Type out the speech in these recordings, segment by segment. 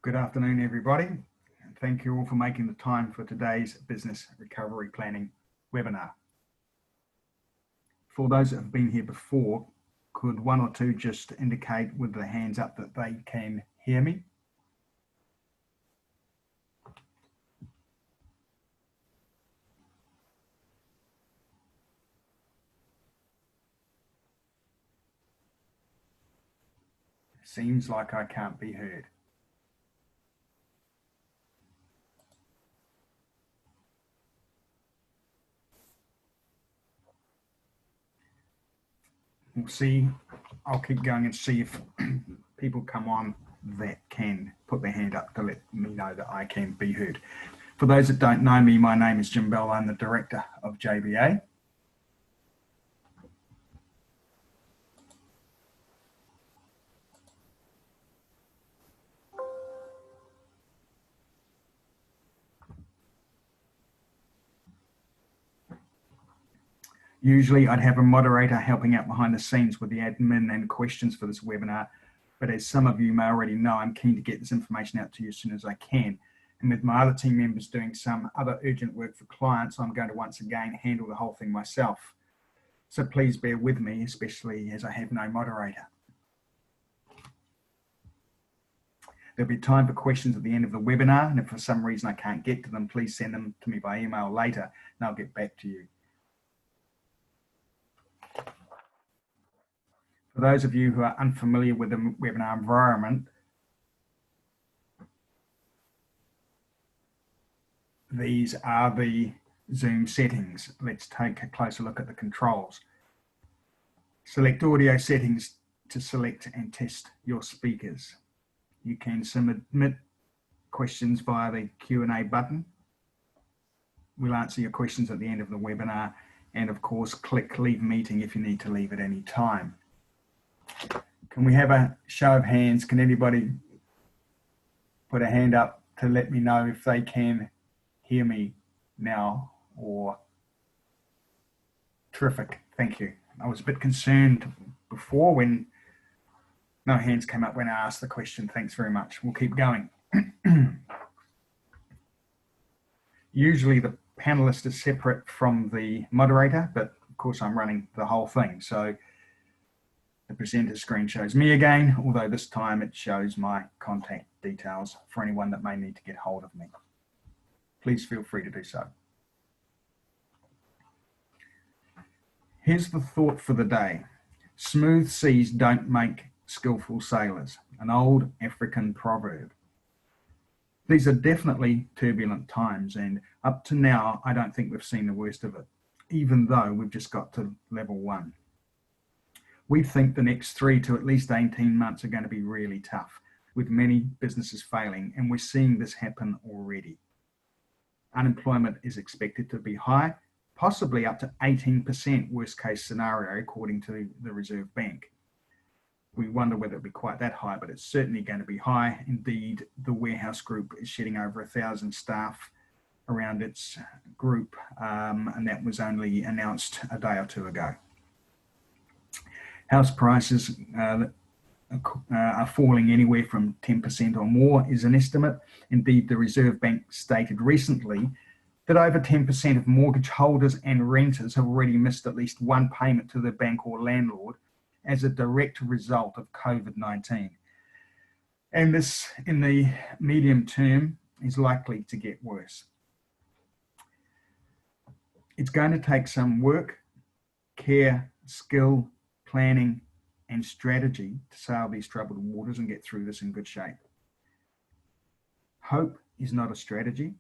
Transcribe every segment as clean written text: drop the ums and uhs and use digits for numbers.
Good afternoon, everybody. And thank you all for making the time for today's business recovery planning webinar. For those that have been here before, could one or two just indicate with their hands up that they can hear me? Seems like I can't be heard. We'll see. I'll keep going and see if people come on that can put their hand up to let me know that I can be heard. For those that don't know me, my name is Jim Bell. I'm the director of JBA. Usually I'd have a moderator helping out behind the scenes with the admin and questions for this webinar, but as some of you may already know, I'm keen to get this information out to you as soon as I can. And with my other team members doing some other urgent work for clients, I'm going to once again handle the whole thing myself. So please bear with me, especially as I have no moderator. There'll be time for questions at the end of the webinar, and if for some reason I can't get to them, please send them to me by email later and I'll get back to you. For those of you who are unfamiliar with the webinar environment, these are the Zoom settings. Let's take a closer look at the controls. Select audio settings to select and test your speakers. You can submit questions via the Q&A button. We'll answer your questions at the end of the webinar, and of course, click Leave Meeting if you need to leave at any time. Can we have a show of hands? Can anybody put a hand up to let me know if they can hear me now? Or terrific, thank you. I was a bit concerned before when no hands came up when I asked the question. Thanks very much. We'll keep going. Usually the panelist is separate from the moderator, but of course I'm running the whole thing. So the presenter screen shows me again, although this time it shows my contact details for anyone that may need to get hold of me. Please feel free to do so. Here's the thought for the day. Smooth seas don't make skillful sailors, an old African proverb. These are definitely turbulent times, and up to now, I don't think we've seen the worst of it, even though we've just got to level 1. We think the next 3 to at least 18 months are going to be really tough, with many businesses failing, and we're seeing this happen already. Unemployment is expected to be high, possibly up to 18% worst case scenario, according to the Reserve Bank. We wonder whether it'll be quite that high, but it's certainly going to be high. Indeed, the Warehouse Group is shedding over 1,000 staff around its group, and that was only announced a day or two ago. House prices are falling anywhere from 10% or more is an estimate. Indeed, the Reserve Bank stated recently that over 10% of mortgage holders and renters have already missed at least one payment to their bank or landlord as a direct result of COVID-19. And this, in the medium term, is likely to get worse. It's going to take some work, care, skill, planning and strategy to sail these troubled waters and get through this in good shape. Hope is not a strategy.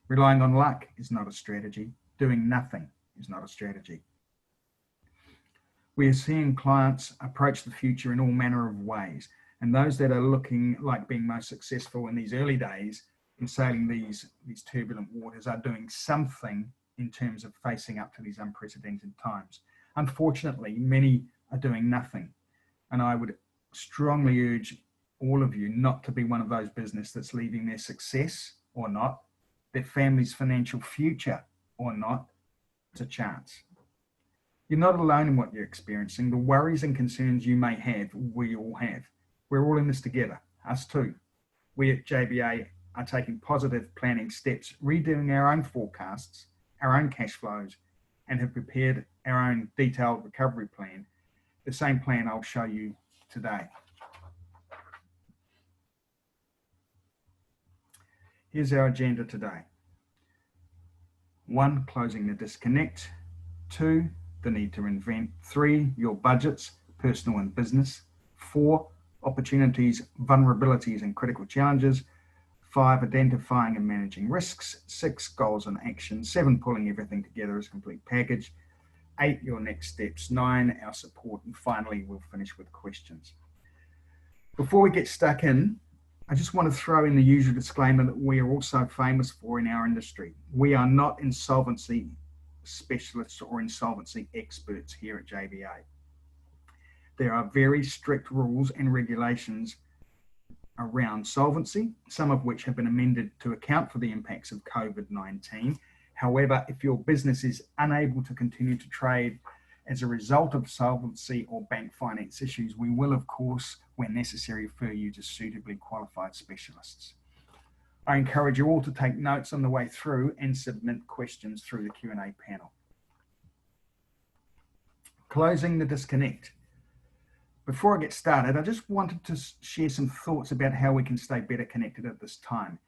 Relying on luck is not a strategy. Doing nothing is not a strategy. We are seeing clients approach the future in all manner of ways, and those that are looking like being most successful in these early days in sailing these turbulent waters are doing something in terms of facing up to these unprecedented times. Unfortunately, many are doing nothing. And I would strongly urge all of you not to be one of those businesses that's leaving their success or not, their family's financial future or not, to chance. You're not alone in what you're experiencing. The worries and concerns you may have, we all have. We're all in this together, us too. we at JBA are taking positive planning steps, redoing our own forecasts, our own cash flows, and have prepared our own detailed recovery plan, the same plan I'll show you today. Here's our agenda today. 1, closing the disconnect. 2, the need to invent. 3, your budgets, personal and business. 4, opportunities, vulnerabilities and critical challenges. 5, identifying and managing risks. 6, goals and actions. 7, pulling everything together as a complete package. 8, your next steps. 9, our support. And finally, we'll finish with questions. Before we get stuck in, I just want to throw in the usual disclaimer that we are also famous for in our industry. We are not insolvency specialists or insolvency experts here at JBA. There are very strict rules and regulations around solvency, some of which have been amended to account for the impacts of COVID-19. However, if your business is unable to continue to trade as a result of solvency or bank finance issues, we will, of course, when necessary, refer you to suitably qualified specialists. I encourage you all to take notes on the way through and submit questions through the Q&A panel. Closing the disconnect. Before I get started, I just wanted to share some thoughts about how we can stay better connected at this time.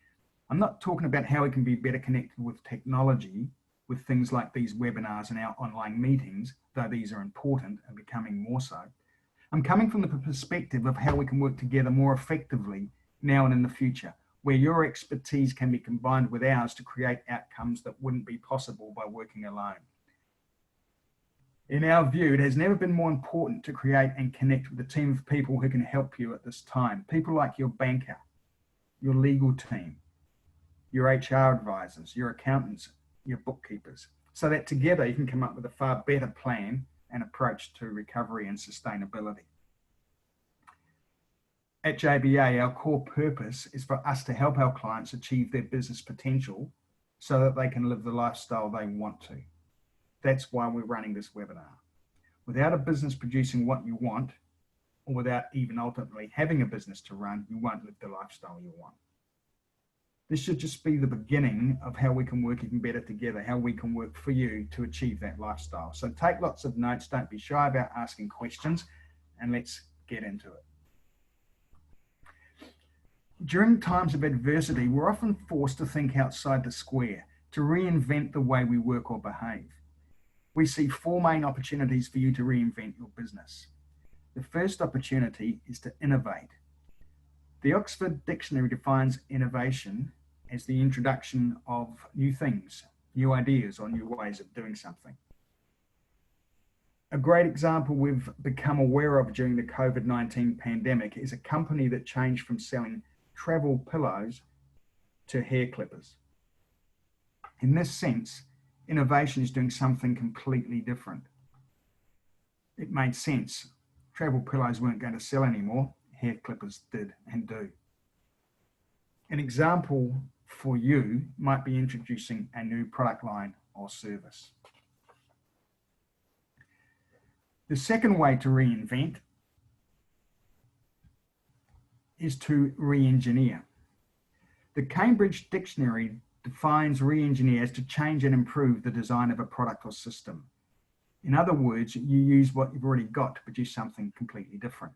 I'm not talking about how we can be better connected with technology, with things like these webinars and our online meetings, though these are important and becoming more so. I'm coming from the perspective of how we can work together more effectively now and in the future, where your expertise can be combined with ours to create outcomes that wouldn't be possible by working alone. In our view, it has never been more important to create and connect with a team of people who can help you at this time. People like your banker, your legal team, your HR advisors, your accountants, your bookkeepers, so that together you can come up with a far better plan and approach to recovery and sustainability. At JBA, our core purpose is for us to help our clients achieve their business potential so that they can live the lifestyle they want to. That's why we're running this webinar. Without a business producing what you want, or without even ultimately having a business to run, you won't live the lifestyle you want. This should just be the beginning of how we can work even better together, how we can work for you to achieve that lifestyle. So take lots of notes, don't be shy about asking questions, and let's get into it. During times of adversity, we're often forced to think outside the square, to reinvent the way we work or behave. We see 4 main opportunities for you to reinvent your business. The first opportunity is to innovate. The Oxford Dictionary defines innovation as the introduction of new things, new ideas, or new ways of doing something. A great example we've become aware of during the COVID-19 pandemic is a company that changed from selling travel pillows to hair clippers. In this sense, innovation is doing something completely different. It made sense. Travel pillows weren't going to sell anymore. Hair clippers did and do. An example for you might be introducing a new product line or service. The second way to reinvent is to re-engineer. The Cambridge Dictionary defines re-engineer as to change and improve the design of a product or system. In other words, you use what you've already got to produce something completely different.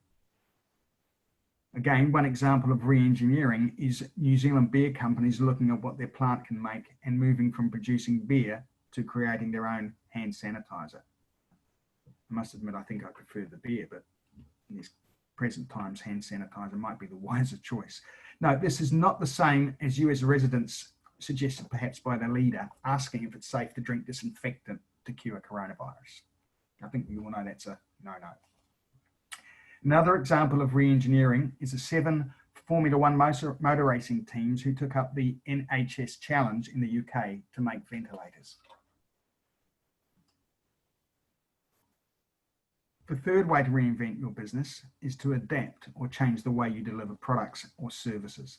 Again, one example of re-engineering is New Zealand beer companies looking at what their plant can make and moving from producing beer to creating their own hand sanitizer. I must admit, I think I prefer the beer, but in these present times, hand sanitizer might be the wiser choice. No, this is not the same as you as residents, suggested perhaps by the leader, asking if it's safe to drink disinfectant to cure coronavirus. I think we all know that's a no-no. Another example of re-engineering is the 7 Formula One motor racing teams who took up the NHS challenge in the UK to make ventilators. The third way to reinvent your business is to adapt or change the way you deliver products or services.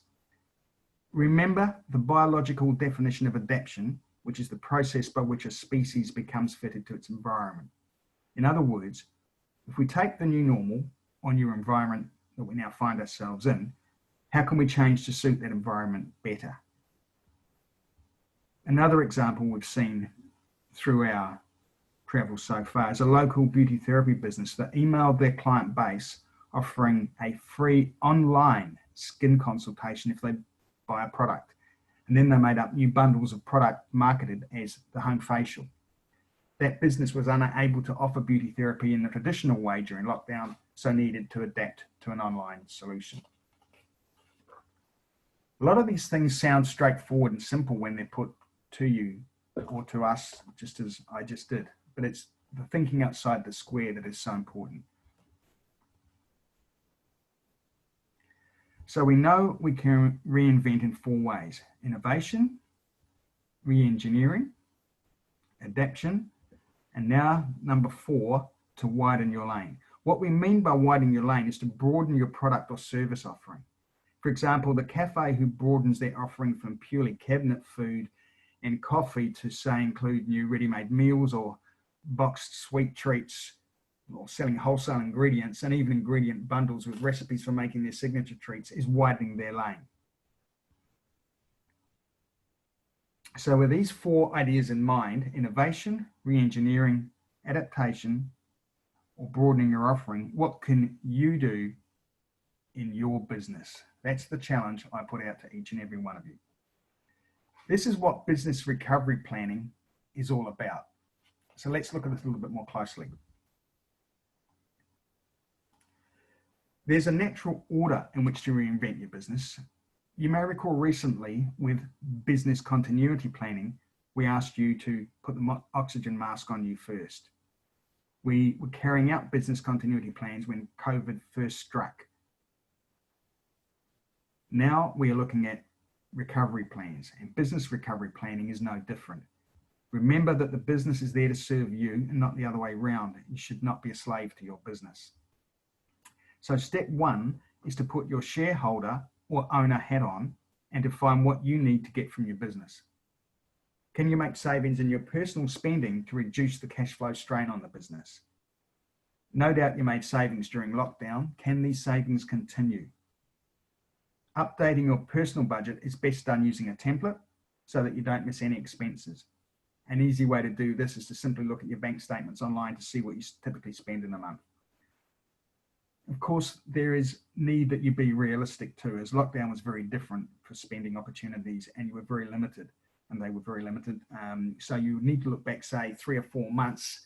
Remember the biological definition of adaptation, which is the process by which a species becomes fitted to its environment. In other words, if we take the new normal on your environment that we now find ourselves in, How can we change to suit that environment better? Another example we've seen through our travel so far is a local beauty therapy business that emailed their client base offering a free online skin consultation if they buy a product. And then they made up new bundles of product marketed as the home facial. That business was unable to offer beauty therapy in the traditional way during lockdown, so needed to adapt to an online solution. A lot of these things sound straightforward and simple when they're put to you or to us, just as I just did. But it's the thinking outside the square that is so important. So we know we can reinvent in 4 ways: innovation, re-engineering, adaptation, and now number 4, to widen your lane. What we mean by widening your lane is to broaden your product or service offering. For example, the cafe who broadens their offering from purely cabinet food and coffee to, say, include new ready-made meals or boxed sweet treats, or selling wholesale ingredients and even ingredient bundles with recipes for making their signature treats, is widening their lane. So with these 4 ideas in mind, innovation, re-engineering, adaptation, or broadening your offering, what can you do in your business? That's the challenge I put out to each and every one of you. This is what business recovery planning is all about. So let's look at this a little bit more closely. There's a natural order in which to reinvent your business. You may recall recently with business continuity planning, we asked you to put the oxygen mask on you first. We were carrying out business continuity plans when COVID first struck. Now we are looking at recovery plans, and business recovery planning is no different. Remember that the business is there to serve you and not the other way around. You should not be a slave to your business. So step 1 is to put your shareholder or owner hat on and to find what you need to get from your business. Can you make savings in your personal spending to reduce the cash flow strain on the business? No doubt you made savings during lockdown. Can these savings continue? Updating your personal budget is best done using a template so that you don't miss any expenses. An easy way to do this is to simply look at your bank statements online to see what you typically spend in a month. Of course, there is need that you be realistic too, as lockdown was very different for spending opportunities and you were very limited, and they were very limited. So you need to look back, say, 3 or 4 months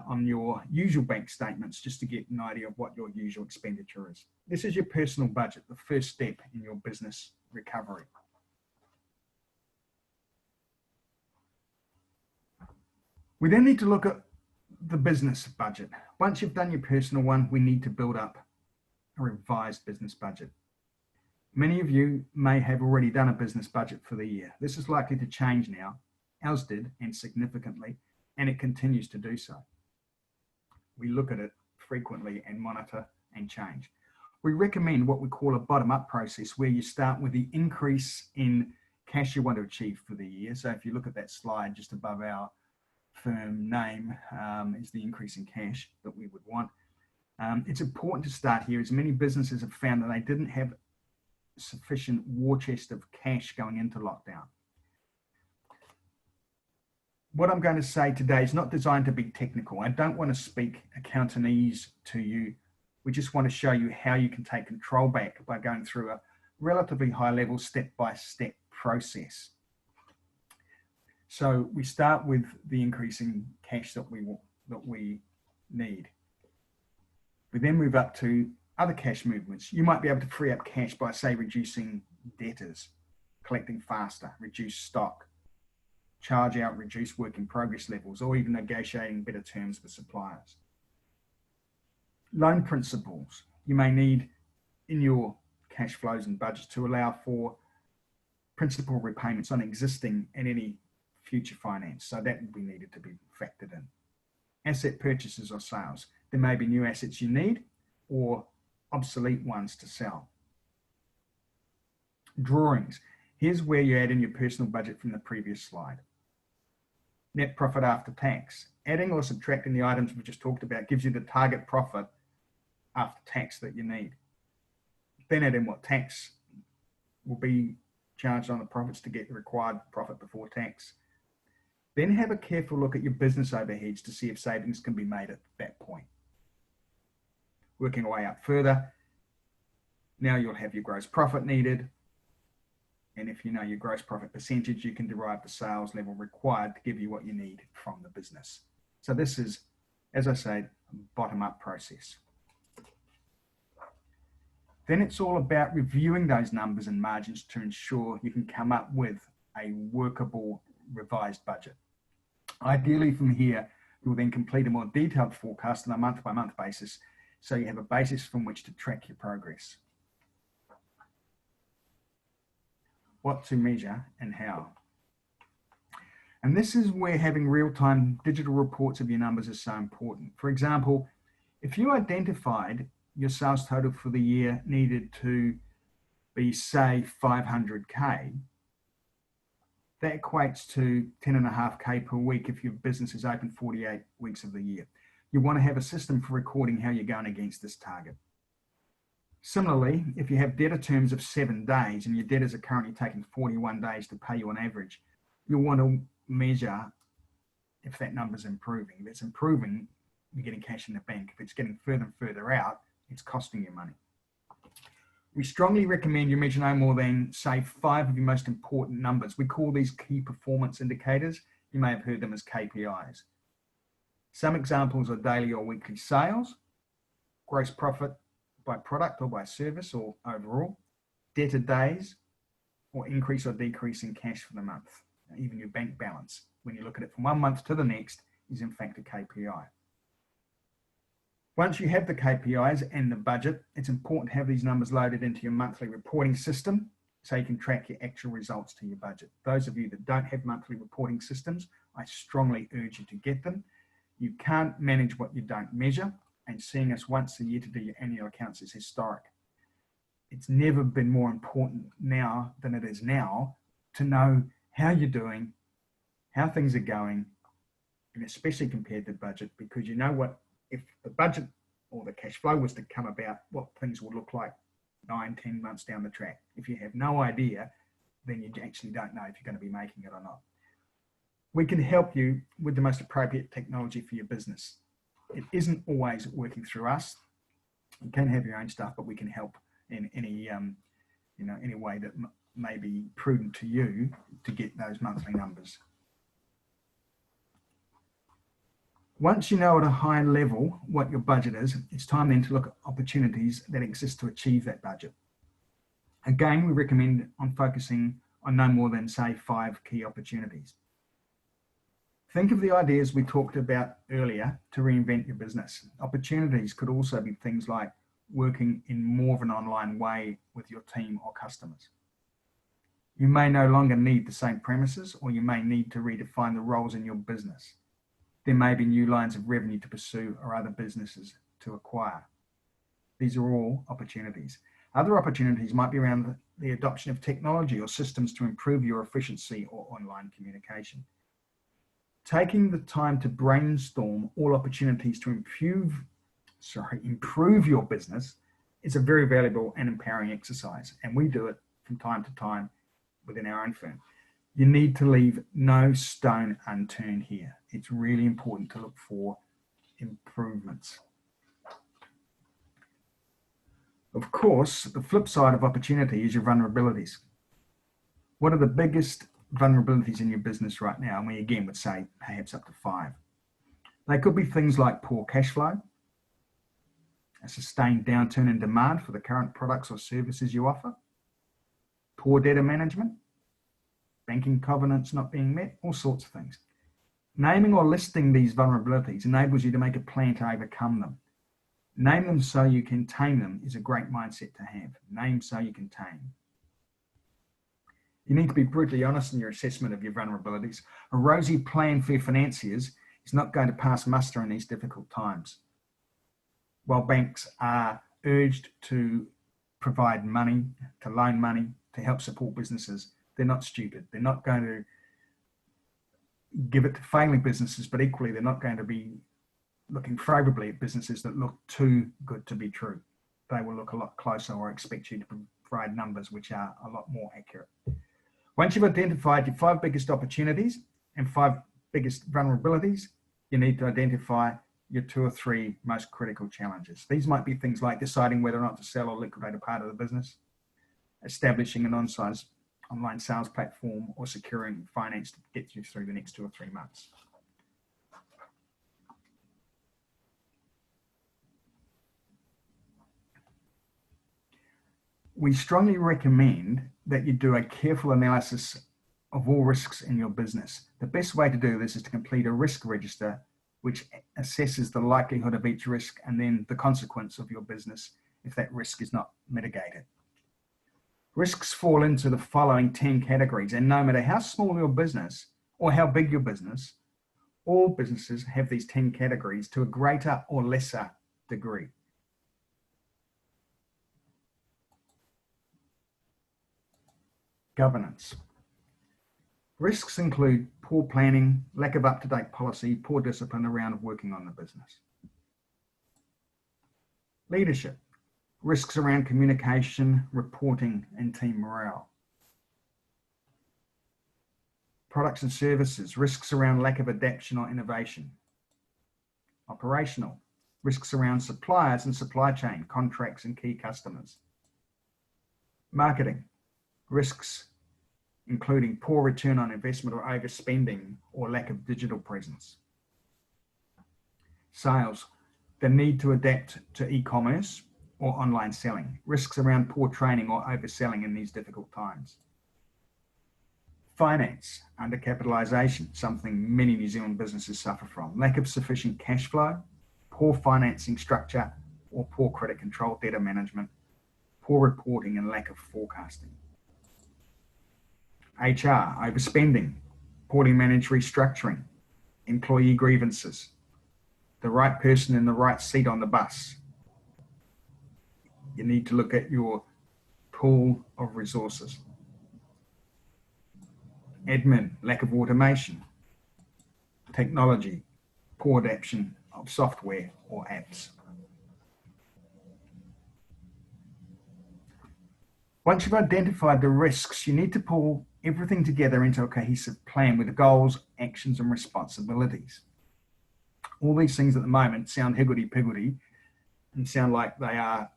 on your usual bank statements just to get an idea of what your usual expenditure is. This is your personal budget, the first step in your business recovery. We then need to look at the business budget. Once you've done your personal one, we need to build up a revised business budget. Many of you may have already done a business budget for the year. This is likely to change now. Ours did, and significantly, and it continues to do so. We look at it frequently and monitor and change. We recommend what we call a bottom-up process, where you start with the increase in cash you want to achieve for the year. So if you look at that slide just above our firm name, is the increase in cash that we would want. It's important to start here, as many businesses have found that they didn't have sufficient war chest of cash going into lockdown. What I'm going to say today is not designed to be technical. I don't want to speak accountanese to you. We just want to show you how you can take control back by going through a relatively high level step-by-step process. So we start with the increasing cash that we need. We then move up to other cash movements. You might be able to free up cash by, say, reducing debtors, collecting faster, reduce stock, charge out, reduce work in progress levels, or even negotiating better terms with suppliers. Loan principles you may need in your cash flows and budgets to allow for principal repayments on existing and any future finance. So that will be needed to be factored in. Asset purchases or sales. There may be new assets you need or obsolete ones to sell. Drawings. Here's where you add in your personal budget from the previous slide. Net profit after tax. Adding or subtracting the items we just talked about gives you the target profit after tax that you need. then add in what tax will be charged on the profits to get the required profit before tax. Then have a careful look at your business overheads to see if savings can be made at that point. Working our way up further, now you'll have your gross profit needed. And if you know your gross profit percentage, you can derive the sales level required to give you what you need from the business. So this is, as I say, a bottom-up process. Then it's all about reviewing those numbers and margins to ensure you can come up with a workable revised budget. Ideally from here, you'll then complete a more detailed forecast on a month-by-month basis, so you have a basis from which to track your progress. What to measure and how. And this is where having real-time digital reports of your numbers is so important. For example, if you identified your sales total for the year needed to be, say, 500K, that equates to 10.5K per week if your business is open 48 weeks of the year. You want to have a system for recording how you're going against this target. Similarly, if you have debtor terms of 7 days and your debtors are currently taking 41 days to pay you on average, you'll want to measure if that number's improving. If it's improving, you're getting cash in the bank. If it's getting further and further out, it's costing you money. We strongly recommend you measure no more than, say, 5 of your most important numbers. We call these key performance indicators. You may have heard them as KPIs. Some examples are daily or weekly sales, gross profit by product or by service or overall, debtor days, or increase or decrease in cash for the month. Even your bank balance, when you look at it from one month to the next, is in fact a KPI. Once you have the KPIs and the budget, it's important to have these numbers loaded into your monthly reporting system so you can track your actual results to your budget. Those of you that don't have monthly reporting systems, I strongly urge you to get them. You can't manage what you don't measure, and seeing us once a year to do your annual accounts is historic. It's never been more important now than it is now to know how you're doing, how things are going, and especially compared to budget, because you know what, if the budget or the cash flow was to come about, what things will look like 9-10 months down the track. If you have no idea, then you actually don't know if you're going to be making it or not. We can help you with the most appropriate technology for your business. It isn't always working through us. You can have your own stuff, but we can help in any way that may be prudent to you to get those monthly numbers. Once you know at a high level what your budget is, it's time then to look at opportunities that exist to achieve that budget. Again, we recommend on focusing on no more than, say, 5 key opportunities. Think of the ideas we talked about earlier to reinvent your business. Opportunities could also be things like working in more of an online way with your team or customers. You may no longer need the same premises, or you may need to redefine the roles in your business. There may be new lines of revenue to pursue or other businesses to acquire. These are all opportunities. Other opportunities might be around the adoption of technology or systems to improve your efficiency or online communication. Taking the time to brainstorm all opportunities to improve your business is a very valuable and empowering exercise, and we do it from time to time within our own firm. You need to leave no stone unturned here. It's really important to look for improvements. Of course, the flip side of opportunity is your vulnerabilities. What are the biggest vulnerabilities in your business right now? And we again would say perhaps up to 5. They could be things like poor cash flow, a sustained downturn in demand for the current products or services you offer, poor data management, banking covenants not being met, all sorts of things. Naming or listing these vulnerabilities enables you to make a plan to overcome them. Name them so you can tame them is a great mindset to have. Name so you can tame. You need to be brutally honest in your assessment of your vulnerabilities. A rosy plan for your financiers is not going to pass muster in these difficult times. While banks are urged to provide money, to loan money, to help support businesses, they're not stupid. They're not going to give it to failing businesses, but equally they're not going to be looking favorably at businesses that look too good to be true. they will look a lot closer or expect you to provide numbers which are a lot more accurate. Once you've identified your 5 biggest opportunities and 5 biggest vulnerabilities, you need to identify your 2 or 3 most critical challenges. These might be things like deciding whether or not to sell or liquidate a part of the business, establishing an online sales platform, or securing finance to get you through the next 2 or 3 months. We strongly recommend that you do a careful analysis of all risks in your business. The best way to do this is to complete a risk register, which assesses the likelihood of each risk and then the consequence of your business if that risk is not mitigated. Risks fall into the following 10 categories, and no matter how small your business or how big your business, all businesses have these 10 categories to a greater or lesser degree. Governance. Risks include poor planning, lack of up-to-date policy, poor discipline around working on the business. Leadership. Risks around communication, reporting, and team morale. Products and services. Risks around lack of adaptation or innovation. Operational. Risks around suppliers and supply chain, contracts, and key customers. Marketing. Risks including poor return on investment or overspending or lack of digital presence. Sales, the need to adapt to e-commerce or online selling. Risks around poor training or overselling in these difficult times. Finance, undercapitalisation, something many New Zealand businesses suffer from. Lack of sufficient cash flow, poor financing structure or poor credit control, data management, poor reporting and lack of forecasting. HR, overspending, poorly managed restructuring, employee grievances, the right person in the right seat on the bus. You need to look at your pool of resources. Admin, lack of automation, technology, poor adaptation of software or apps. Once you've identified the risks, you need to pull everything together into a cohesive plan with goals, actions, and responsibilities. All these things at the moment sound higgledy-piggledy and sound like they are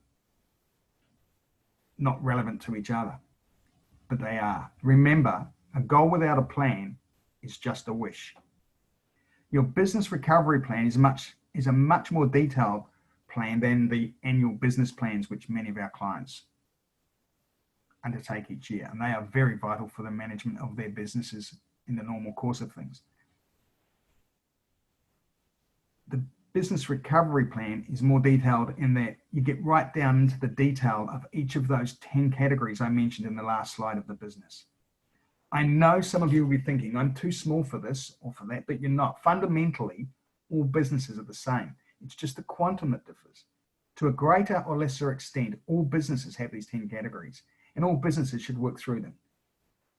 not relevant to each other, but they are. Remember, a goal without a plan is just a wish. Your business recovery plan is a much more detailed plan than the annual business plans which many of our clients undertake each year, and they are very vital for the management of their businesses in the normal course of things. The business recovery plan is more detailed in that you get right down into the detail of each of those 10 categories I mentioned in the last slide of the business. I know some of you will be thinking, I'm too small for this or for that, but you're not. Fundamentally, all businesses are the same. It's just the quantum that differs. To a greater or lesser extent, all businesses have these 10 categories, and all businesses should work through them.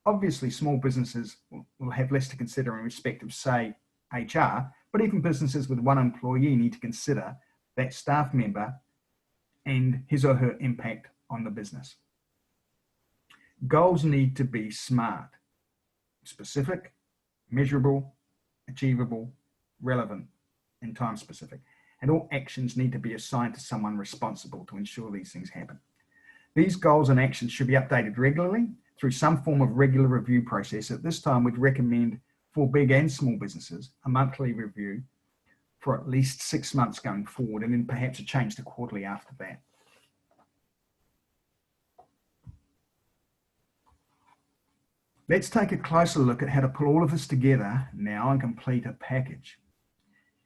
Obviously, small businesses will have less to consider in respect of, say, HR, but even businesses with 1 employee need to consider that staff member and his or her impact on the business. Goals need to be SMART: specific, measurable, achievable, relevant, and time specific. And all actions need to be assigned to someone responsible to ensure these things happen. These goals and actions should be updated regularly through some form of regular review process. At this time, we'd recommend for big and small businesses a monthly review for at least 6 months going forward, and then perhaps a change to quarterly after that. Let's take a closer look at how to pull all of this together now and complete a package.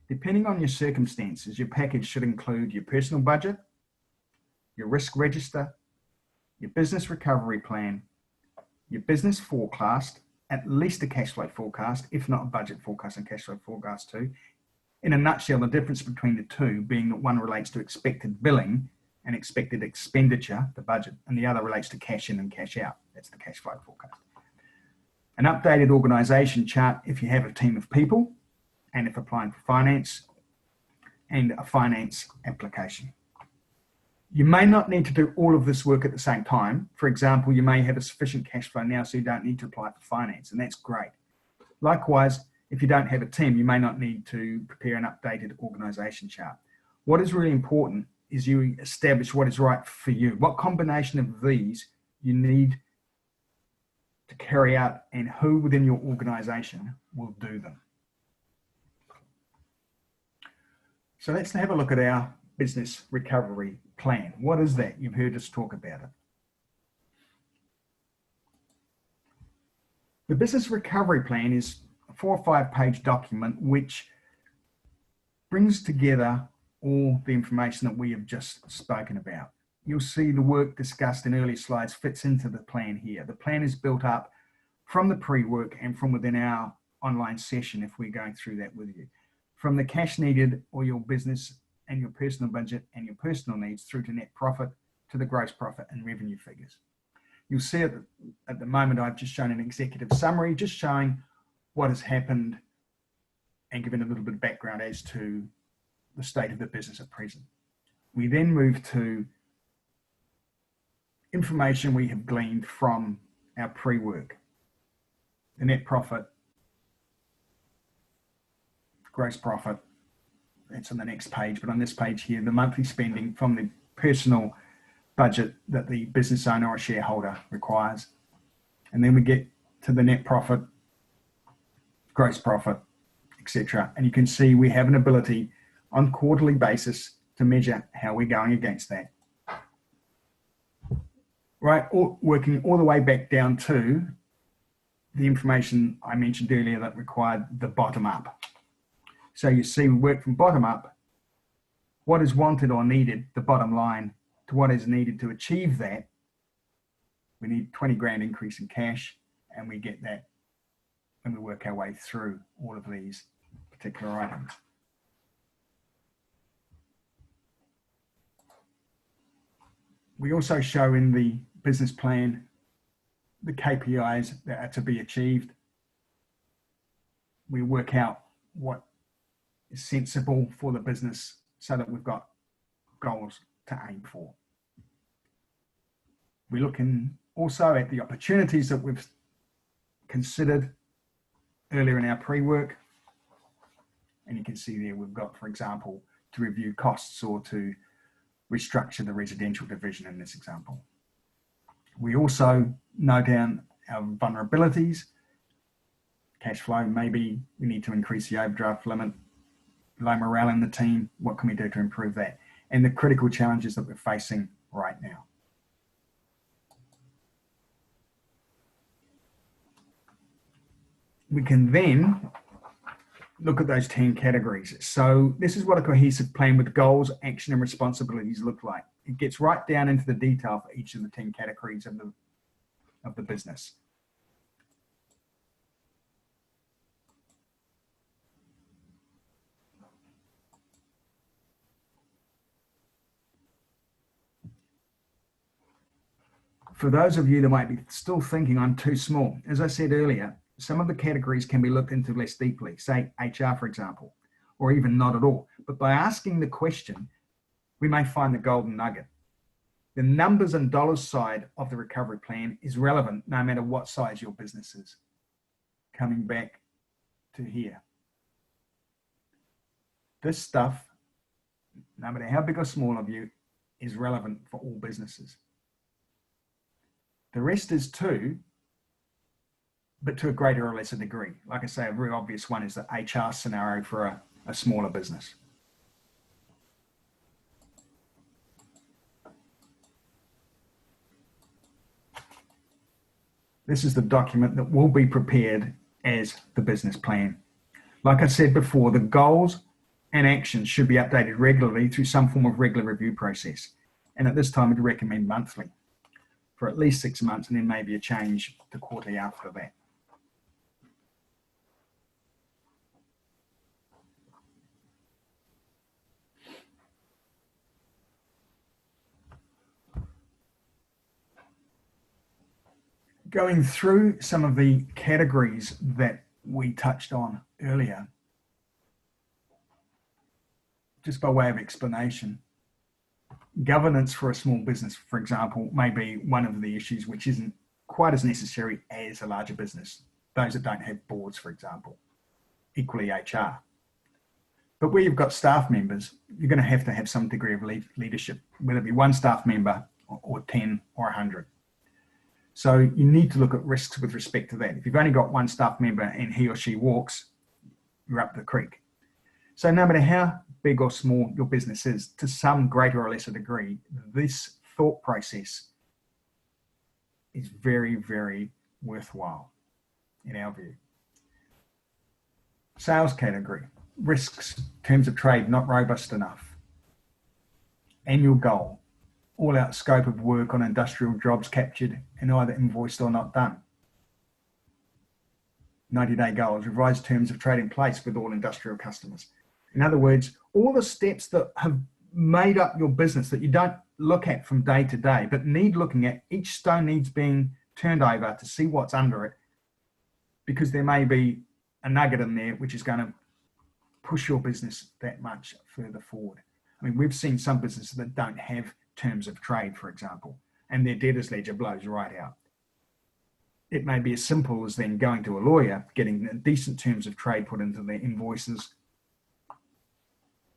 Depending on your circumstances, your package should include your personal budget, your risk register, your business recovery plan, your business forecast, at least a cash flow forecast, if not a budget forecast and cash flow forecast too. In a nutshell, the difference between the two being that one relates to expected billing and expected expenditure, the budget, and the other relates to cash in and cash out. That's the cash flow forecast. An updated organisation chart if you have a team of people and if applying for finance, and a finance application. You may not need to do all of this work at the same time. For example, you may have a sufficient cash flow now, so you don't need to apply for finance, and that's great. Likewise, if you don't have a team, you may not need to prepare an updated organisation chart. What is really important is you establish what is right for you, what combination of these you need to carry out, and who within your organisation will do them. So let's have a look at our business recovery plan. What is that? You've heard us talk about it. The business recovery plan is a 4 or 5 page document which brings together all the information that we have just spoken about. You'll see the work discussed in earlier slides fits into the plan here. The plan is built up from the pre-work and from within our online session if we're going through that with you. From the cash needed or your business and your personal budget and your personal needs through to net profit, to the gross profit and revenue figures. You'll see at the moment I've just shown an executive summary, just showing what has happened and giving a little bit of background as to the state of the business at present. We then move to information we have gleaned from our pre-work, the net profit, gross profit, that's on the next page, but on this page here, the monthly spending from the personal budget that the business owner or shareholder requires. And then we get to the net profit, gross profit, etc. And you can see we have an ability on quarterly basis to measure how we're going against that. Right, working all the way back down to the information I mentioned earlier that required the bottom up. So you see we work from bottom up, what is wanted or needed, the bottom line, to what is needed to achieve that. We need 20 grand increase in cash, and we get that when we work our way through all of these particular items. We also show in the business plan the KPIs that are to be achieved. We work out what is sensible for the business so that we've got goals to aim for. We look in also at the opportunities that we've considered earlier in our pre-work. And you can see there we've got, for example, to review costs or to restructure the residential division in this example. We also note down our vulnerabilities, cash flow, maybe we need to increase the overdraft limit, low morale in the team, what can we do to improve that? And the critical challenges that we're facing right now. We can then look at those 10 categories. So this is what a cohesive plan with goals, action and responsibilities look like. It gets right down into the detail for each of the 10 categories of the business. For those of you that might be still thinking I'm too small, as I said earlier, some of the categories can be looked into less deeply, say HR, for example, or even not at all. But by asking the question, we may find the golden nugget. The numbers and dollars side of the recovery plan is relevant no matter what size your business is. Coming back to here. This stuff, no matter how big or small of you, is relevant for all businesses. The rest is too, but to a greater or lesser degree. Like I say, a very obvious one is the HR scenario for a smaller business. This is the document that will be prepared as the business plan. Like I said before, the goals and actions should be updated regularly through some form of regular review process. And at this time, I'd recommend monthly for at least 6 months, and then maybe a change to quarterly after that. Going through some of the categories that we touched on earlier, just by way of explanation, Governance for a small business, for example, may be one of the issues which isn't quite as necessary as a larger business. Those that don't have boards, for example, equally HR. But where you've got staff members, you're going to have some degree of leadership, whether it be one staff member or 10 or 100. So you need to look at risks with respect to that. If you've only got one staff member and he or she walks, you're up the creek. So no matter how big or small your business is, to some greater or lesser degree, this thought process is very, very worthwhile in our view. Sales category, risks, terms of trade not robust enough. Annual goal, all out scope of work on industrial jobs captured and either invoiced or not done. 90-day goals, revised terms of trade in place with all industrial customers. In other words, all the steps that have made up your business that you don't look at from day to day, but need looking at, each stone needs being turned over to see what's under it, because there may be a nugget in there which is going to push your business that much further forward. I mean, we've seen some businesses that don't have terms of trade, for example, and their debtors ledger blows right out. It may be as simple as then going to a lawyer, getting decent terms of trade put into their invoices,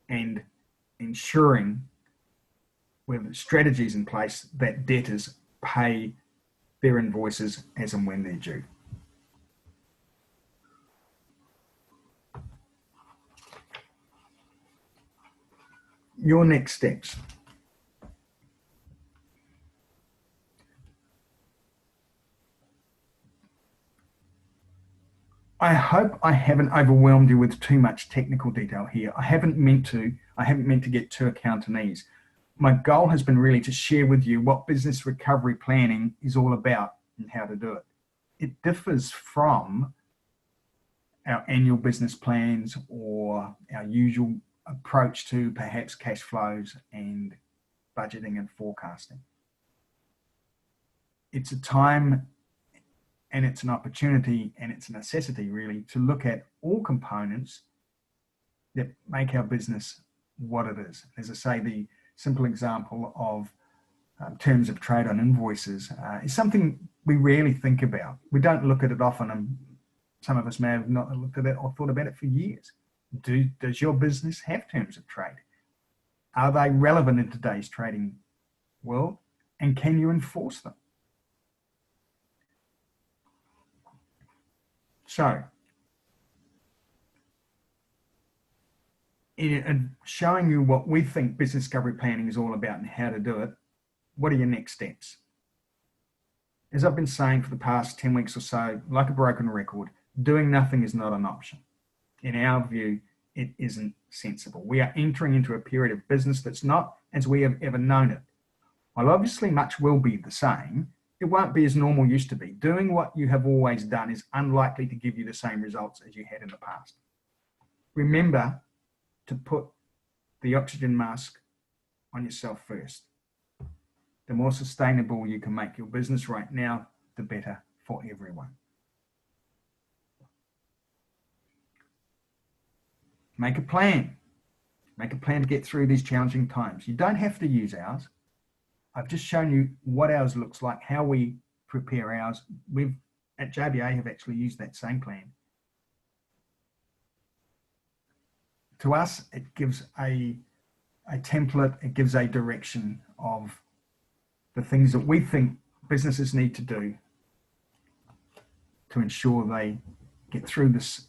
and ensuring with strategies in place that debtors pay their invoices as and when they're due. Your next steps. I hope I haven't overwhelmed you with too much technical detail here. I haven't meant to get too accountanese. My goal has been really to share with you what business recovery planning is all about and how to do it. It differs from our annual business plans or our usual approach to perhaps cash flows and budgeting and forecasting. It's a time and it's an opportunity and it's a necessity really to look at all components that make our business what it is. As I say, the simple example of terms of trade on invoices is something we rarely think about. We don't look at it often, and some of us may have not looked at it or thought about it for years. Does your business have terms of trade? Are they relevant in today's trading world? And can you enforce them? So, in showing you what we think business recovery planning is all about and how to do it, what are your next steps? As I've been saying for the past 10 weeks or so, like a broken record, doing nothing is not an option. In our view, it isn't sensible. We are entering into a period of business that's not as we have ever known it. While obviously much will be the same, it won't be as normal used to be. Doing what you have always done is unlikely to give you the same results as you had in the past. Remember to put the oxygen mask on yourself first. The more sustainable you can make your business right now, the better for everyone. Make a plan. Make a plan to get through these challenging times. You don't have to use ours. I've just shown you what ours looks like, how we prepare ours. We've at JBA have actually used that same plan. To us, it gives a template, it gives a direction of the things that we think businesses need to do to ensure they get through this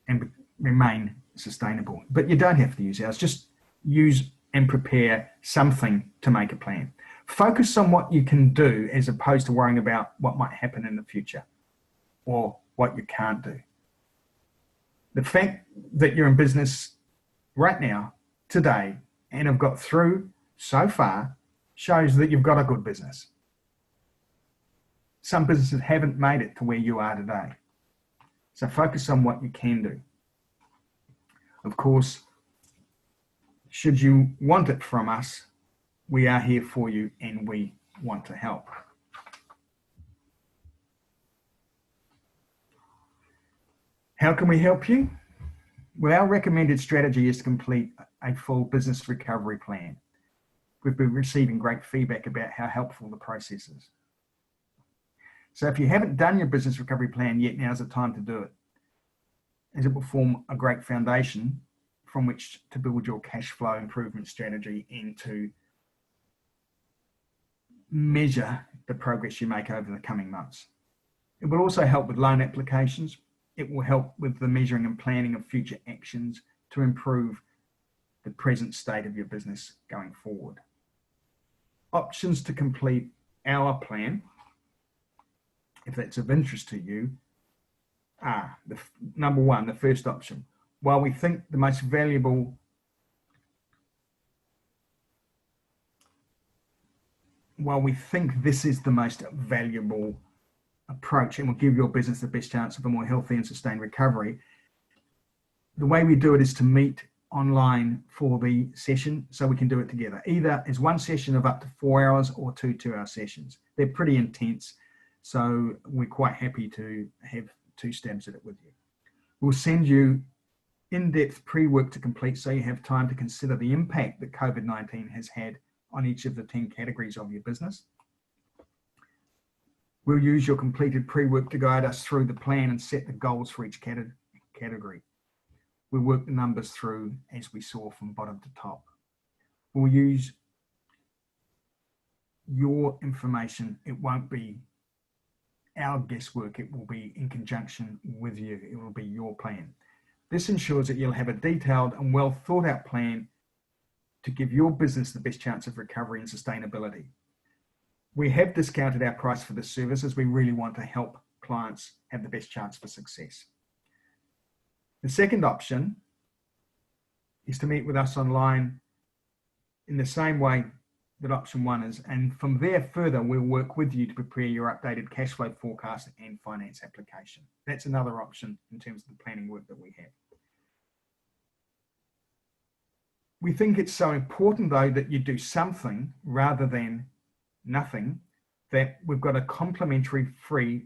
and remain sustainable. But you don't have to use ours, just use and prepare something to make a plan. Focus on what you can do as opposed to worrying about what might happen in the future or what you can't do. The fact that you're in business right now, today, and have got through so far shows that you've got a good business. Some businesses haven't made it to where you are today. So focus on what you can do. Of course, should you want it from us, we are here for you and we want to help. How can we help you? Well, our recommended strategy is to complete a full business recovery plan. we've been receiving great feedback about how helpful the process is. So if you haven't done your business recovery plan yet, now's the time to do it, as it will form a great foundation from which to build your cash flow improvement strategy and to measure the progress you make over the coming months. It will also help with loan applications. It will help with the measuring and planning of future actions to improve the present state of your business going forward. Options to complete our plan, if that's of interest to you, are number one, the first option. While we think the most valuable this is the most valuable approach and will give your business the best chance of a more healthy and sustained recovery, the way we do it is to meet online for the session so we can do it together. Either as one session of up to 4 hours or 2 2-hour sessions. They're pretty intense, so we're quite happy to have 2 stabs at it with you. We'll send you in-depth pre-work to complete so you have time to consider the impact that COVID-19 has had on each of the 10 categories of your business. We'll use your completed pre-work to guide us through the plan and set the goals for each category. We'll work the numbers through as we saw from bottom to top. We'll use your information. It won't be our guesswork. It will be in conjunction with you. It will be your plan. This ensures that you'll have a detailed and well thought out plan to give your business the best chance of recovery and sustainability. We have discounted our price for this service as we really want to help clients have the best chance for success. The second option is to meet with us online in the same way that option 1 is, and from there further we'll work with you to prepare your updated cash flow forecast and finance application. That's another option in terms of the planning work that we have. We think it's so important though that you do something rather than nothing, that we've got a complimentary free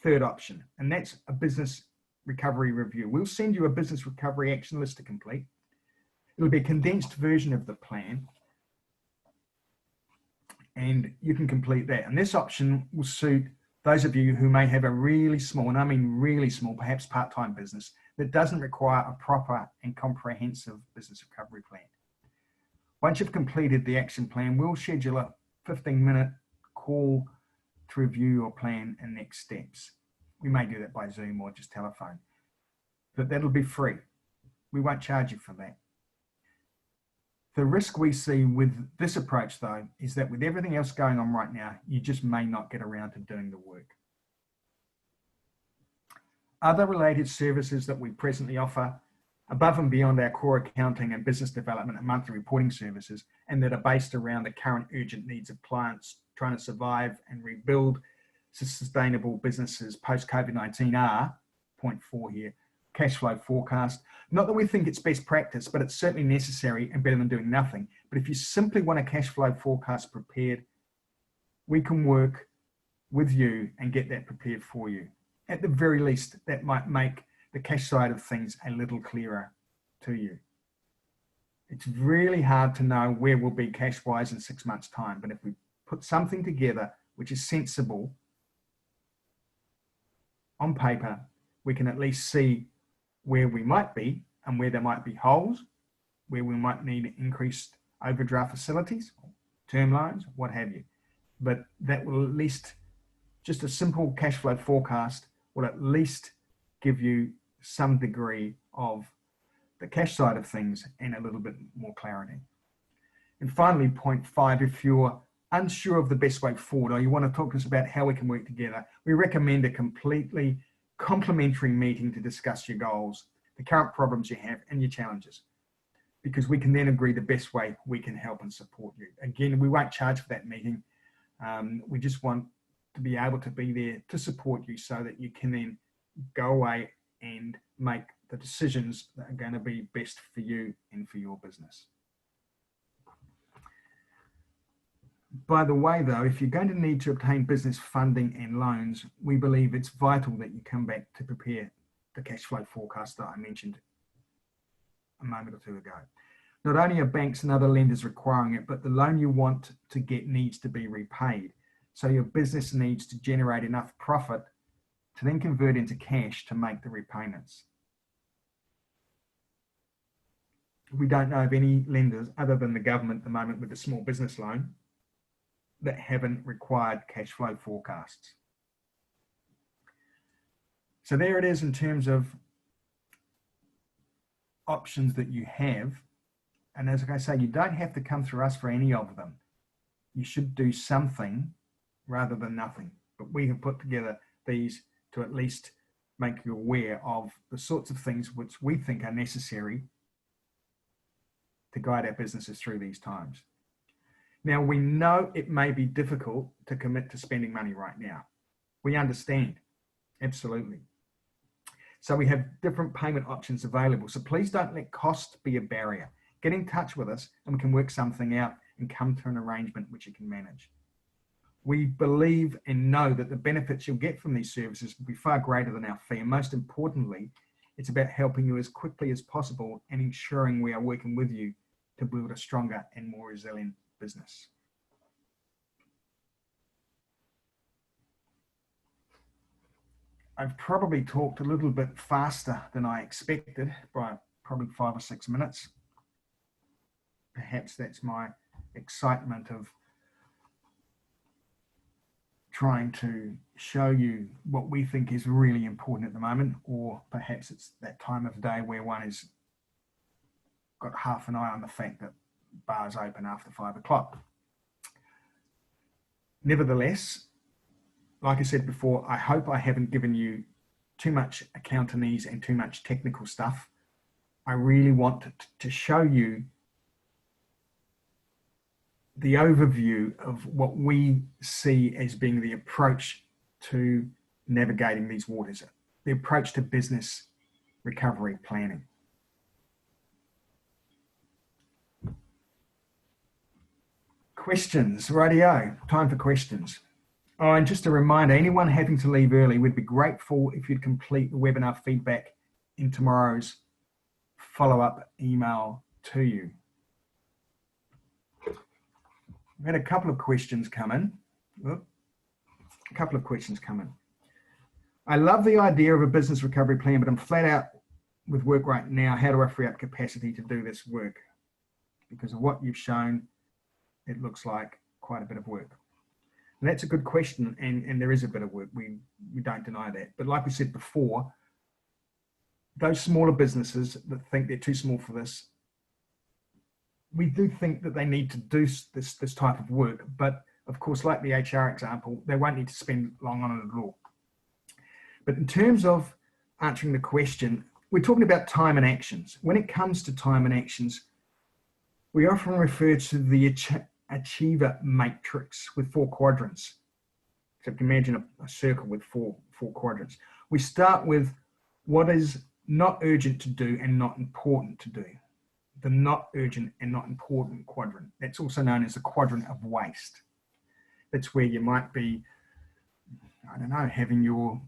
third option, and that's a business recovery review. We'll send you a business recovery action list to complete. It'll be a condensed version of the plan, and you can complete that. And this option will suit those of you who may have a really small, and I mean really small, perhaps part-time business that doesn't require a proper and comprehensive business recovery plan. Once you've completed the action plan, we'll schedule a 15-minute call to review your plan and next steps. We may do that by Zoom or just telephone, but that'll be free. We won't charge you for that. The risk we see with this approach though is that with everything else going on right now, you just may not get around to doing the work. Other related services that we presently offer above and beyond our core accounting and business development and monthly reporting services, and that are based around the current urgent needs of clients trying to survive and rebuild sustainable businesses post-COVID-19 are, point 4 here, cash flow forecast. Not that we think it's best practice, but it's certainly necessary and better than doing nothing. But if you simply want a cash flow forecast prepared, we can work with you and get that prepared for you. At the very least, that might make the cash side of things a little clearer to you. It's really hard to know where we'll be cash-wise in 6 months' time, but if we put something together which is sensible on paper, we can at least see where we might be and where there might be holes, where we might need increased overdraft facilities, term loans, what have you. But that will at least, just a simple cash flow forecast will at least give you some degree of the cash side of things and a little bit more clarity. And finally, point 5, if you're unsure of the best way forward or you want to talk to us about how we can work together, we recommend a completely complimentary meeting to discuss your goals, the current problems you have and your challenges, because we can then agree the best way we can help and support you. Again, we won't charge for that meeting. We just want to be able to be there to support you so that you can then go away and make the decisions that are going to be best for you and for your business. By the way, though, if you're going to need to obtain business funding and loans, we believe it's vital that you come back to prepare the cash flow forecast that I mentioned a moment or two ago. Not only are banks and other lenders requiring it, but the loan you want to get needs to be repaid. So your business needs to generate enough profit to then convert into cash to make the repayments. We don't know of any lenders other than the government at the moment with the small business loan that haven't required cash flow forecasts. So there it is in terms of options that you have. And as I say, you don't have to come through us for any of them. You should do something rather than nothing. But we have put together these to at least make you aware of the sorts of things which we think are necessary to guide our businesses through these times. Now, we know it may be difficult to commit to spending money right now. We understand, absolutely. So we have different payment options available. So please don't let cost be a barrier. Get in touch with us and we can work something out and come to an arrangement which you can manage. We believe and know that the benefits you'll get from these services will be far greater than our fee. And most importantly, it's about helping you as quickly as possible and ensuring we are working with you to build a stronger and more resilient business. I've probably talked a little bit faster than I expected by probably 5 or 6 minutes. Perhaps that's my excitement of trying to show you what we think is really important at the moment, or perhaps it's that time of day where one has got half an eye on the fact that bars open after 5 o'clock. Nevertheless, like I said before, I hope I haven't given you too much accountanese and too much technical stuff. I really want to show you the overview of what we see as being the approach to navigating these waters, the approach to business recovery planning. Questions, rightio, time for questions. Oh, and just a reminder, anyone having to leave early, we'd be grateful if you'd complete the webinar feedback in tomorrow's follow-up email to you. We've had a couple of questions come in. I love the idea of a business recovery plan, but I'm flat out with work right now. How do I free up capacity to do this work? Because of what you've shown, it looks like quite a bit of work. And that's a good question, and there is a bit of work. We don't deny that. But like we said before, those smaller businesses that think they're too small for this, we do think that they need to do this type of work. But of course, like the HR example, they won't need to spend long on it at all. But in terms of answering the question, we're talking about time and actions. When it comes to time and actions, we often refer to the achiever matrix with 4 quadrants. So if you imagine a circle with four quadrants. We start with what is not urgent to do and not important to do. The not urgent and not important quadrant. That's also known as the quadrant of waste. That's where you might be, I don't know, having your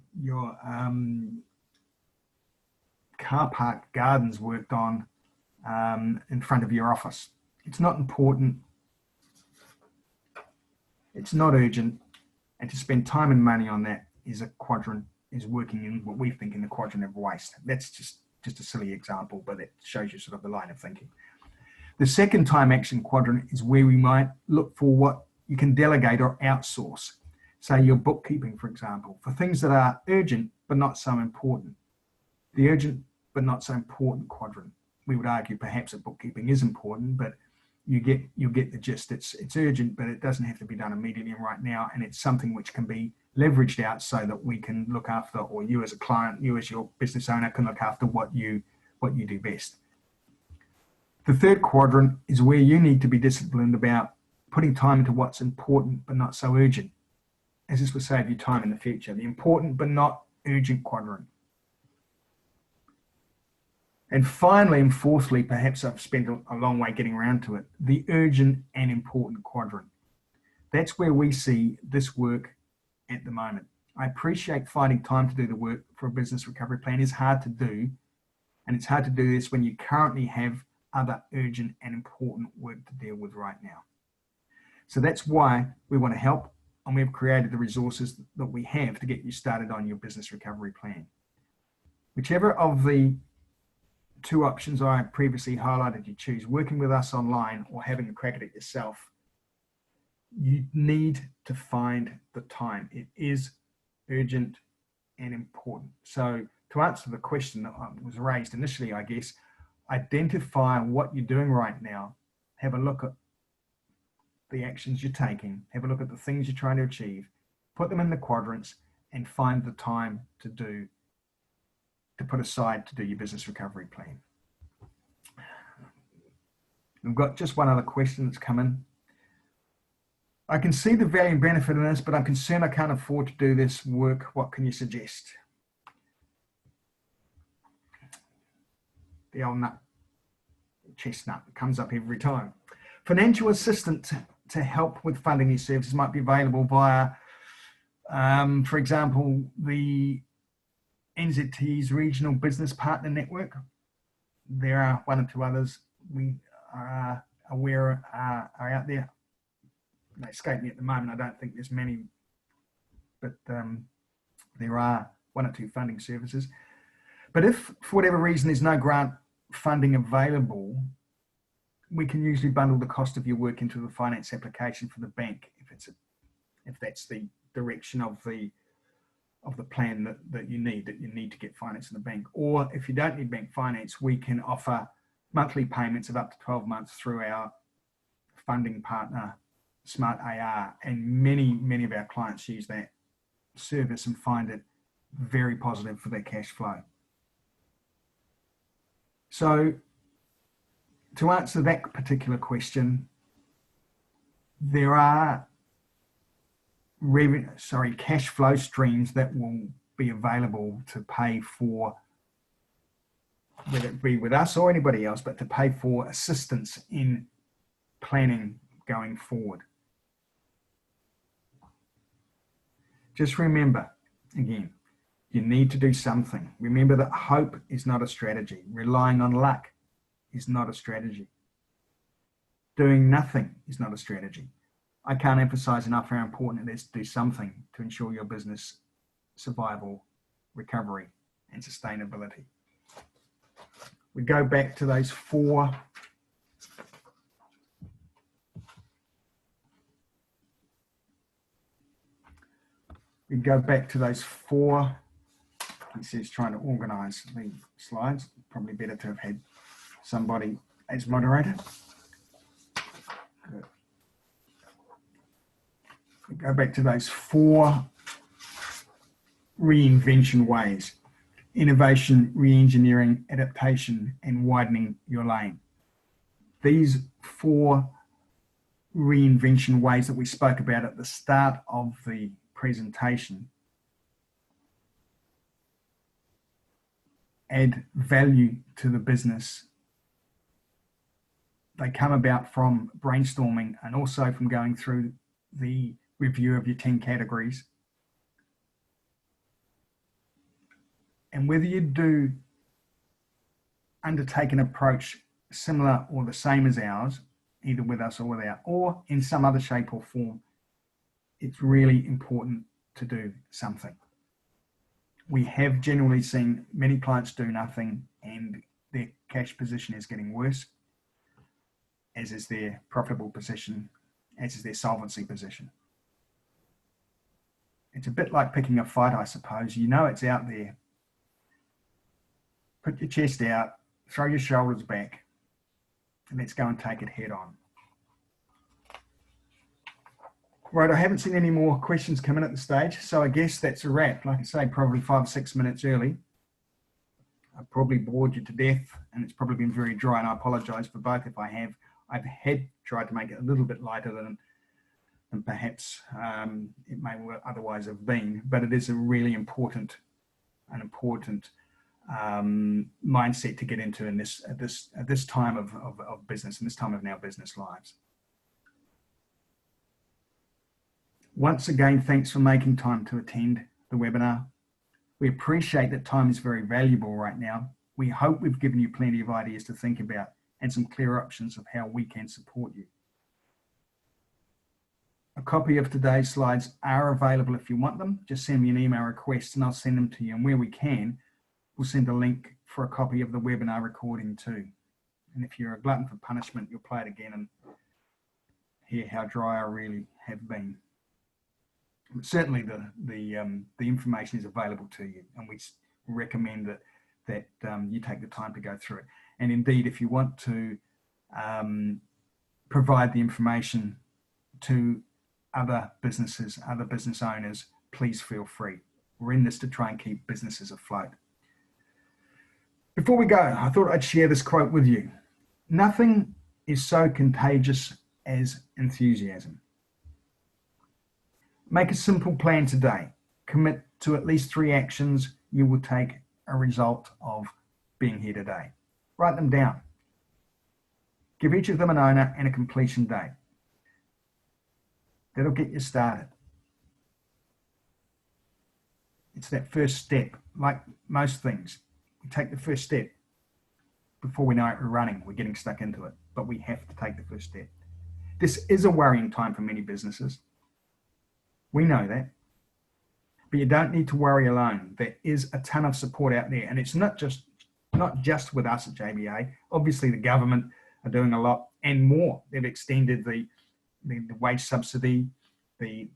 car park gardens worked on in front of your office. It's not important. It's not urgent, and to spend time and money on that is working in what we think in the quadrant of waste. That's just a silly example, but it shows you sort of the line of thinking. The second time action quadrant is where we might look for what you can delegate or outsource. Say your bookkeeping, for example, for things that are urgent but not so important. The urgent but not so important quadrant. We would argue perhaps that bookkeeping is important, but you'll get the gist. It's urgent, but it doesn't have to be done immediately and right now, and it's something which can be leveraged out so that we can look after, or you as a client, you as your business owner can look after what you do best. The third quadrant is where you need to be disciplined about putting time into what's important but not so urgent, as this will save you time in the future. The important but not urgent quadrant. And finally, and fourthly, perhaps I've spent a long way getting around to it, the urgent and important quadrant. That's where we see this work at the moment. I appreciate finding time to do the work for a business recovery plan is hard to do. And it's hard to do this when you currently have other urgent and important work to deal with right now. So that's why we want to help, and we've created the resources that we have to get you started on your business recovery plan. Whichever of the two options I previously highlighted you choose, working with us online or having a crack at it yourself, you need to find the time. It is urgent and important. So to answer the question that was raised initially, I guess, identify what you're doing right now, have a look at the actions you're taking, have a look at the things you're trying to achieve, put them in the quadrants, and find the time to put aside to do your business recovery plan. We've got just one other question that's come in. I can see the value and benefit in this, but I'm concerned I can't afford to do this work. What can you suggest? The old chestnut comes up every time. Financial assistance to help with funding these services might be available via, for example, the NZT's Regional Business Partner Network. There are one or two others we are aware are out there. They escape me at the moment. I don't think there's many, but there are one or two funding services. But if, for whatever reason, there's no grant funding available, we can usually bundle the cost of your work into the finance application for the bank, if that's the direction of the plan that you need to get finance in the bank. Or if you don't need bank finance, we can offer monthly payments of up to 12 months through our funding partner, Smart AR, and many of our clients use that service and find it very positive for their cash flow. So to answer that particular question, there are cash flow streams that will be available to pay for, whether it be with us or anybody else, but to pay for assistance in planning going forward. Just remember, again, you need to do something. Remember that hope is not a strategy. Relying on luck is not a strategy. Doing nothing is not a strategy. I can't emphasize enough how important it is to do something to ensure your business survival, recovery, and sustainability. We go back to those four he says trying to organize the slides. Probably better to have had somebody as moderator. Good. We go back to those four reinvention ways: innovation, re-engineering, adaptation, and widening your lane. These four reinvention ways that we spoke about at the start of the presentation add value to the business. They come about from brainstorming and also from going through the review of your 10 categories. And whether you do undertake an approach similar or the same as ours, either with us or without, or in some other shape or form, it's really important to do something. We have generally seen many clients do nothing and their cash position is getting worse, as is their profitable position, as is their solvency position. It's a bit like picking a fight, I suppose. You know it's out there. Put your chest out, throw your shoulders back, and let's go and take it head on. Right, I haven't seen any more questions come in at the stage, so I guess that's a wrap. Like I say, probably 5 or 6 minutes early. I've probably bored you to death, and it's probably been very dry, and I apologise for both if I have. I've tried to make it a little bit lighter than perhaps it may otherwise have been, but it is a really important mindset to get into in at this time of business, and this time of our business lives. Once again, thanks for making time to attend the webinar. We appreciate that time is very valuable right now. We hope we've given you plenty of ideas to think about and some clear options of how we can support you. A copy of today's slides are available if you want them. Just send me an email request and I'll send them to you. And where we can, we'll send a link for a copy of the webinar recording too. And if you're a glutton for punishment, you'll play it again and hear how dry I really have been. But certainly the information is available to you, and we recommend that you take the time to go through it. And indeed, if you want to provide the information to other businesses, other business owners, please feel free. We're in this to try and keep businesses afloat. Before we go, I thought I'd share this quote with you. Nothing is so contagious as enthusiasm. Make a simple plan today. Commit to at least 3 actions you will take a result of being here today. Write them down. Give each of them an owner and a completion date. That'll get you started. It's that first step. Like most things, we take the first step. Before we know it, we're running. We're getting stuck into it. But we have to take the first step. This is a worrying time for many businesses. We know that. But you don't need to worry alone. There is a ton of support out there. And it's not just with us at JBA. Obviously, the government are doing a lot and more. They've extended the wage subsidy. The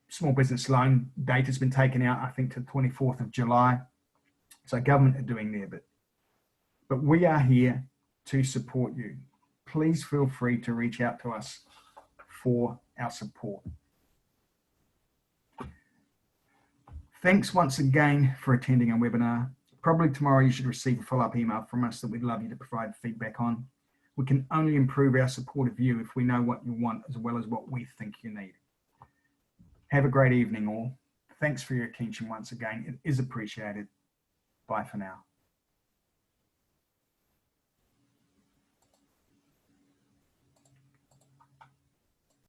small business loan date has been taken out, I think, to the 24th of July. So government are doing their bit. But we are here to support you. Please feel free to reach out to us for our support. Thanks once again for attending our webinar. Probably tomorrow you should receive a follow-up email from us that we'd love you to provide feedback on. We can only improve our support of you if we know what you want as well as what we think you need. Have a great evening all. Thanks for your attention once again. It is appreciated. Bye for now.